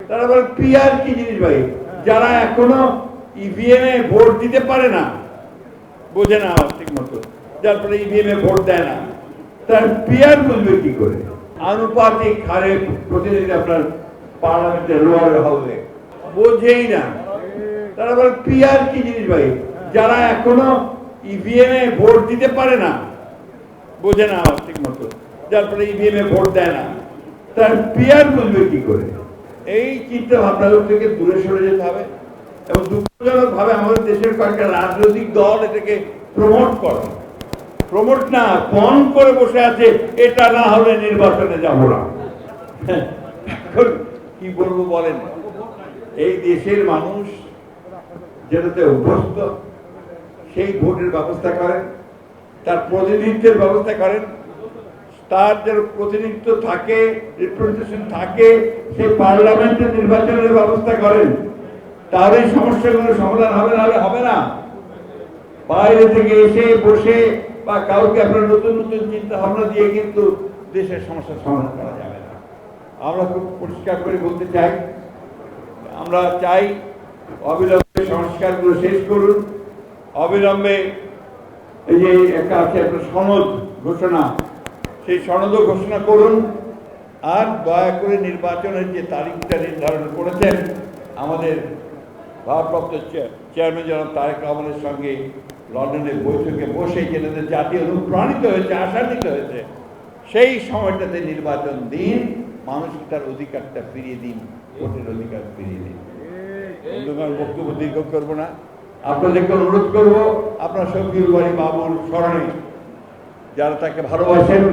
তারা বলে পিআর কি জিনিস ভাই, যারা এখনো ইভিএম এ ভোট দিতে পারে না, বোঝে না ঠিক মতো, যার ফলে ইভিএম এ ভোট দেয় না, তার পিআর বুঝবে কি করে? আনুপাতিক হারে প্রতিনিধি আপনার পার্লামেন্টের লোয়ার হাউসে বোঝেই না। তারা বলে পিআর কি জিনিস ভাই, যারা এখনো ইভিএম এ ভোট দিতে পারে না, বোঝে না ঠিক মতো, যার ফলে ইভিএম এ ভোট দেয় না, তার পিআর বুঝবে কি করে? এই চিন্তা ভাবনা থেকে দূরে সরে যেতে হবে। এবং দুঃখজনক ভাবে আমাদের দেশের কয়েকটা রাজনৈতিক দল এটাকে প্রমোট না বন করে বসে আছে, এটা না হলে নির্বাচনে যাব না। কি বলবো বলেন, এই দেশের মানুষ যেটাতে অভ্যস্ত সেই ভোটের ব্যবস্থা করেন, তার প্রতিনিধিত্বের ব্যবস্থা করেন, তার যেন প্রতিনিধিত্ব থাকে, রিপ্রেজেন্টেশন থাকে, সেই পার্লামেন্টের নির্বাচনের ব্যবস্থা করেন, তাহলে সমস্যাগুলো সমাধান হবে, না হবে না। বাইরে থেকে এসে বসে বা কাউকে আপনার নতুন নতুন চিন্তা ভাবনা দিয়ে কিন্তু দেশের সমস্যার সমাধান করা যাবে না। আমরা খুব পরিষ্কার করে বলতে চাই, আমরা চাই অবিলম্বে সংস্কারগুলো শেষ করুন, অবিলম্বে এই যে একটা আছে একটা সনদ ঘোষণা, সেই সনদও ঘোষণা করুন, আর দয়া করে নির্বাচনের যে তারিখটা নির্ধারণ করেছেন আমাদের ভারপ্রাপ্ত চেয়ারম্যান জনাব তারেক রহমানের সঙ্গে লন্ডনের বৈঠকে বসে যেটাতে জাতীয় অনুপ্রাণিত হয়েছে, আশান্বিত হয়েছে, সেই সময়টাতে নির্বাচন দিন, মানুষকে তার অধিকারটা ফিরিয়ে দিন, ভোটের অধিকার ফিরিয়ে দিন। বন্ধুগণ, বক্তব্য দীর্ঘ করবো না, আপনাদেরকে অনুরোধ করব, আপনার শফিউল বারী বাবুর স্মরণে যারা তাকে ভালোবাসেন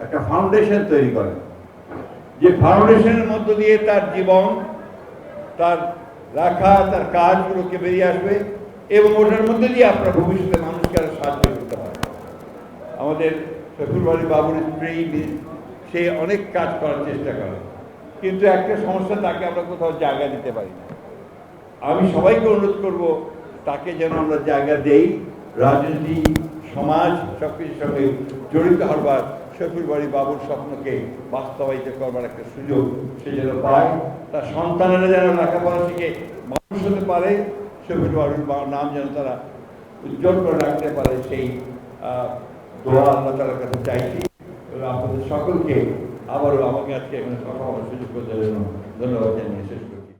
একটা ফাউন্ডেশন তৈরি করেন, যে ফাউন্ডেশনের মধ্য দিয়ে তার জীবন, তার রাখা, তার কাজগুলোকে বেরিয়ে আসবে, এবং ওটার মধ্যে দিয়ে আপনার ভবিষ্যতে মানুষকে আরো সাহায্য করতে পারবে। আমাদের শফিউল বারী বাবুর স্ত্রী, সে অনেক কাজ করার চেষ্টা করে, কিন্তু একটা সমস্যা, তাকে আমরা কোথাও জায়গা দিতে পারি না। আমি সবাইকে অনুরোধ করব, তাকে যেন আমরা জায়গা দেই, রাজনীতি, সমাজ সবকিছুর সঙ্গে জড়িত হবার, শফিউল বারী বাবুর স্বপ্নকে বাস্তবায়িত করবার একটা সুযোগ সে যেন পায়, তার সন্তানেরা যেন লেখাপড়া শিখে মানুষ হতে পারে, শফিউল বারীর নাম যেন তারা উজ্জ্বল করে রাখতে পারে, সেই দোয়া আল্লাহ তাআলার কাছে চাইছি। আপনাদের সকলকে আবারও আমাকে আজকে এখানে কথা বলার সুযোগ করে দেওয়ার জন্য ধন্যবাদ জানিয়ে শেষ করছি।